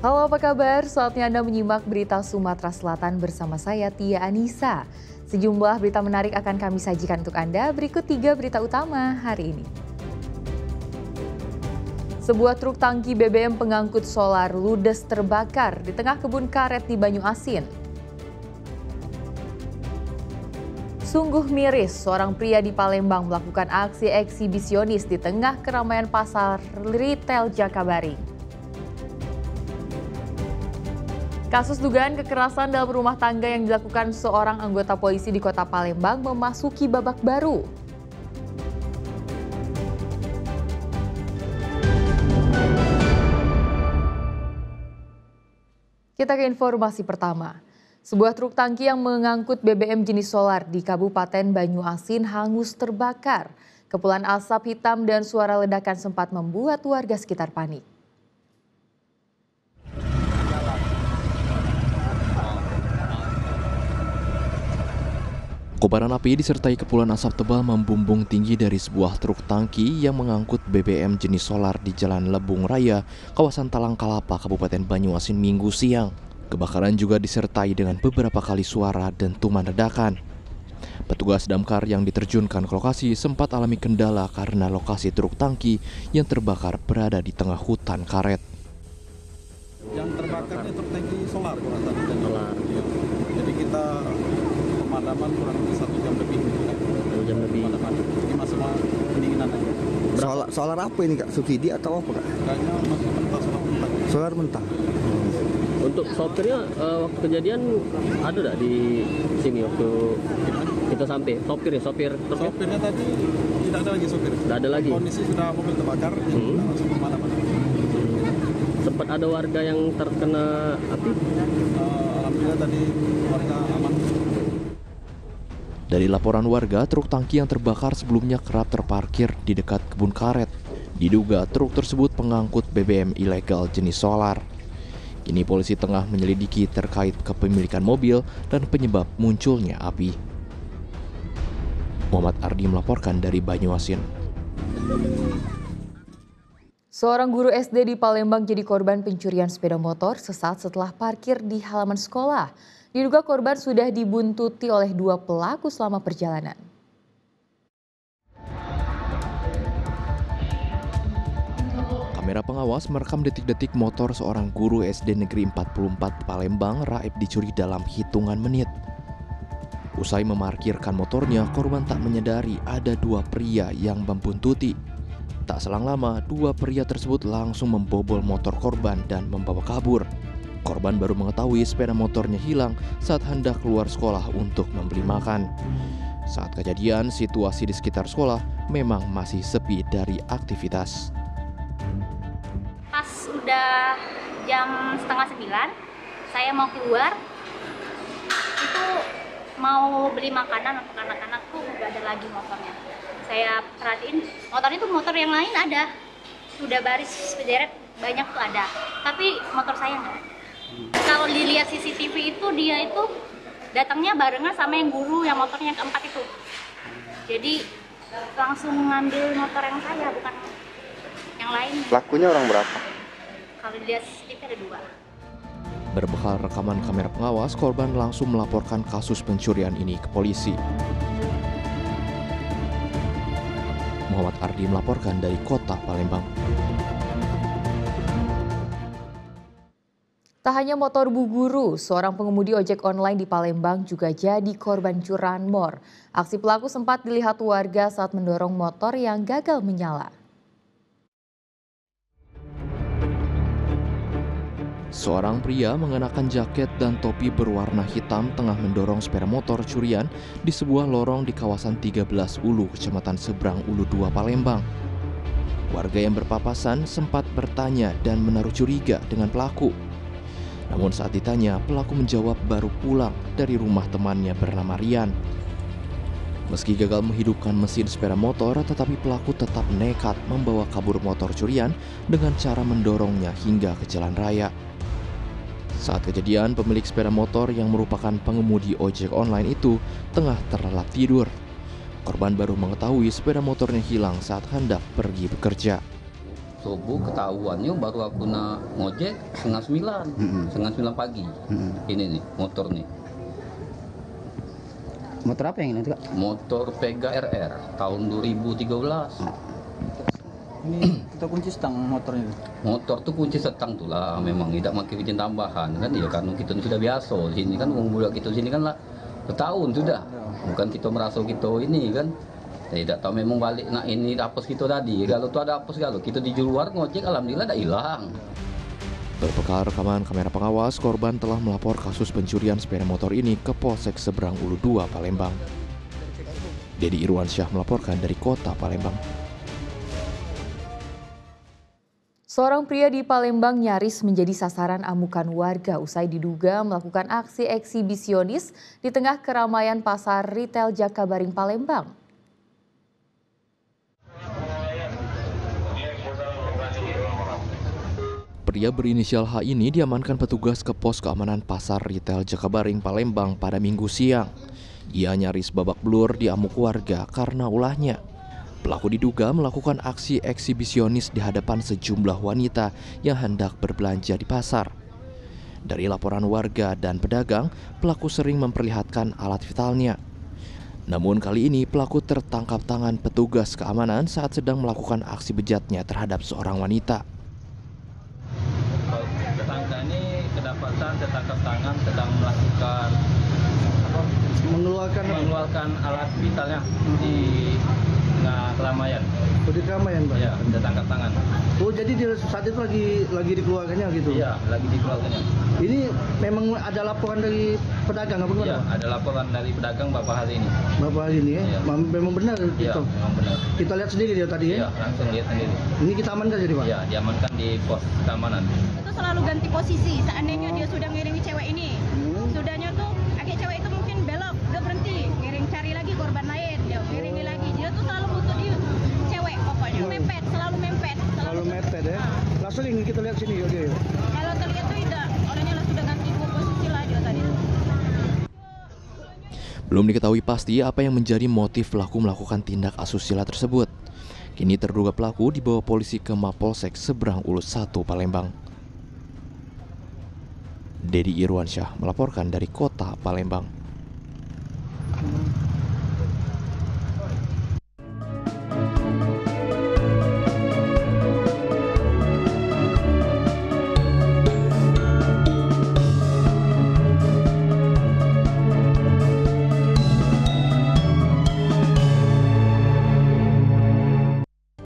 Halo, apa kabar? Saatnya Anda menyimak berita Sumatera Selatan bersama saya, Tia Anissa. Sejumlah berita menarik akan kami sajikan untuk Anda. Berikut 3 berita utama hari ini. Sebuah truk tangki BBM pengangkut solar ludes terbakar di tengah kebun karet di Banyuasin. Sungguh miris, seorang pria di Palembang melakukan aksi eksibisionis di tengah keramaian pasar retail Jakabaring. Kasus dugaan kekerasan dalam rumah tangga yang dilakukan seorang anggota polisi di Kota Palembang memasuki babak baru. Kita ke informasi pertama. Sebuah truk tangki yang mengangkut BBM jenis solar di Kabupaten Banyuasin hangus terbakar. Kepulan asap hitam dan suara ledakan sempat membuat warga sekitar panik. Kobaran api disertai kepulan asap tebal membumbung tinggi dari sebuah truk tangki yang mengangkut BBM jenis solar di Jalan Lebung Raya, kawasan Talangkalapa, Kabupaten Banyuasin Minggu siang. Kebakaran juga disertai dengan beberapa kali suara dentuman ledakan. Petugas damkar yang diterjunkan ke lokasi sempat alami kendala karena lokasi truk tangki yang terbakar berada di tengah hutan karet. Yang terbakar ini truk tangki solar, solar. Jadi kita pemadaman kurang lebih 1 jam lebih. 1 jam lebih. Ini masih pendinginan aja. Solar apa ini Kak? Subsidi atau apa Kak? Kayaknya masih mentah, solar mentah. Solar mentah. Untuk sopirnya waktu kejadian ada nggak di sini waktu kita sampai? Sopirnya tadi tidak ada lagi sopir. Tidak ada lagi. Kondisi sudah mobil terbakar, kita langsung pemadaman. Sempat ada warga yang terkena api? Alhamdulillah tadi warga aman. Dari laporan warga, truk tangki yang terbakar sebelumnya kerap terparkir di dekat kebun karet. Diduga truk tersebut pengangkut BBM ilegal jenis solar. Kini polisi tengah menyelidiki terkait kepemilikan mobil dan penyebab munculnya api. Muhammad Ardi melaporkan dari Banyuasin. Seorang guru SD di Palembang jadi korban pencurian sepeda motor sesaat setelah parkir di halaman sekolah. Diduga korban sudah dibuntuti oleh 2 pelaku selama perjalanan. Kamera pengawas merekam detik-detik motor seorang guru SD Negeri 44 Palembang raib dicuri dalam hitungan menit. Usai memarkirkan motornya, korban tak menyadari ada 2 pria yang membuntuti. Tak selang lama, 2 pria tersebut langsung membobol motor korban dan membawa kabur. Korban baru mengetahui sepeda motornya hilang saat hendak keluar sekolah untuk membeli makan. Saat kejadian, situasi di sekitar sekolah memang masih sepi dari aktivitas. Pas udah jam 8:30, saya mau keluar, itu mau beli makanan untuk anak-anak tuh udah ada lagi motornya. Saya perhatiin motornya tuh motor yang lain ada, udah baris berderet banyak tuh ada, tapi motor saya nggak. Kalau dilihat CCTV itu dia itu datangnya barengan sama yang guru yang motornya yang keempat itu. Jadi langsung ngambil motor yang saya, bukan yang lain. Pelakunya orang berapa? Kalau dilihat CCTV ada 2. Berbekal rekaman kamera pengawas, korban langsung melaporkan kasus pencurian ini ke polisi. Muhammad Ardi melaporkan dari Kota Palembang. Tak hanya motor Bu Guru, seorang pengemudi ojek online di Palembang juga jadi korban curanmor. Aksi pelaku sempat dilihat warga saat mendorong motor yang gagal menyala. Seorang pria mengenakan jaket dan topi berwarna hitam tengah mendorong sepeda motor curian di sebuah lorong di kawasan 13 Ulu, Kecamatan Seberang Ulu 2, Palembang. Warga yang berpapasan sempat bertanya dan menaruh curiga dengan pelaku. Namun saat ditanya, pelaku menjawab baru pulang dari rumah temannya bernama Rian. Meski gagal menghidupkan mesin sepeda motor, tetapi pelaku tetap nekat membawa kabur motor curian dengan cara mendorongnya hingga ke jalan raya. Saat kejadian, pemilik sepeda motor yang merupakan pengemudi ojek online itu tengah terlelap tidur. Korban baru mengetahui sepeda motornya hilang saat hendak pergi bekerja. subuh ketahuannya baru aku ngojek setengah 9 pagi. Ini nih motor nih. Motor apa yang ini Kak? Motor Pega RR tahun 2013. Ini kita kunci stang motornya. Motor tuh kunci setang tuh lah, memang tidak pakai izin tambahan kan ya, karena kita sudah biasa di sini kan, budak kita sini kan lah setahun sudah, bukan kita merasa kita ini kan. Tidak tahu memang balik nak ini hapus kita tadi. Kalau tuh ada hapus kalau kita di luar ngojek alhamdulillah tidak hilang. Berbekal rekaman kamera pengawas, korban telah melapor kasus pencurian sepeda motor ini ke Polsek Seberang Ulu 2 Palembang. Dedi Irwansyah melaporkan dari kota Palembang. Seorang pria di Palembang nyaris menjadi sasaran amukan warga usai diduga melakukan aksi eksibisionis di tengah keramaian pasar retail Jakabaring Palembang. Pria berinisial H ini diamankan petugas ke pos keamanan pasar retail Jakabaring Palembang pada Minggu siang. Ia nyaris babak belur diamuk warga karena ulahnya. Pelaku diduga melakukan aksi eksibisionis di hadapan sejumlah wanita yang hendak berbelanja di pasar. Dari laporan warga dan pedagang, pelaku sering memperlihatkan alat vitalnya. Namun kali ini pelaku tertangkap tangan petugas keamanan saat sedang melakukan aksi bejatnya terhadap seorang wanita. Tersangka ini kedapatan tertangkap tangan sedang melakukan mengeluarkan alat vitalnya di tengah keramaian. Oh, di keramaian, Pak? Ya, tertangkap tangan. Oh, jadi saat itu lagi dikeluarkannya gitu? Iya, lagi dikeluarkannya. Ini memang ada laporan dari pedagang apa gimana? Iya, ada laporan dari pedagang beberapa hari ini. Bapak hari ini ya? Iya. Memang benar Iya, itu? memang benar. Kita lihat sendiri dia tadi ya? Iya, langsung lihat sendiri. Ini kita amankan jadi Pak? Iya, diamankan di pos keamanan. Itu selalu ganti posisi. Seandainya dia sudah ngiringi cewek ini, sudahnya tuh akhirnya cewek itu mungkin belok, dia berhenti, ngiring cari lagi korban lain, dia ngiringi lagi. Dia tuh selalu butuh di cewek pokoknya, mepet, selalu mepet. Kalau mepet ya? Langsung ini kita lihat sini yuk dia yuk. Kalau terlihat tuh tidak, orangnya lah sudah ganti posisi lah dia tadi. Belum diketahui pasti apa yang menjadi motif pelaku melakukan tindak asusila tersebut. Kini terduga pelaku dibawa polisi ke Mapolsek Seberang Ulu 1 Palembang. Dedi Irwansyah melaporkan dari kota Palembang.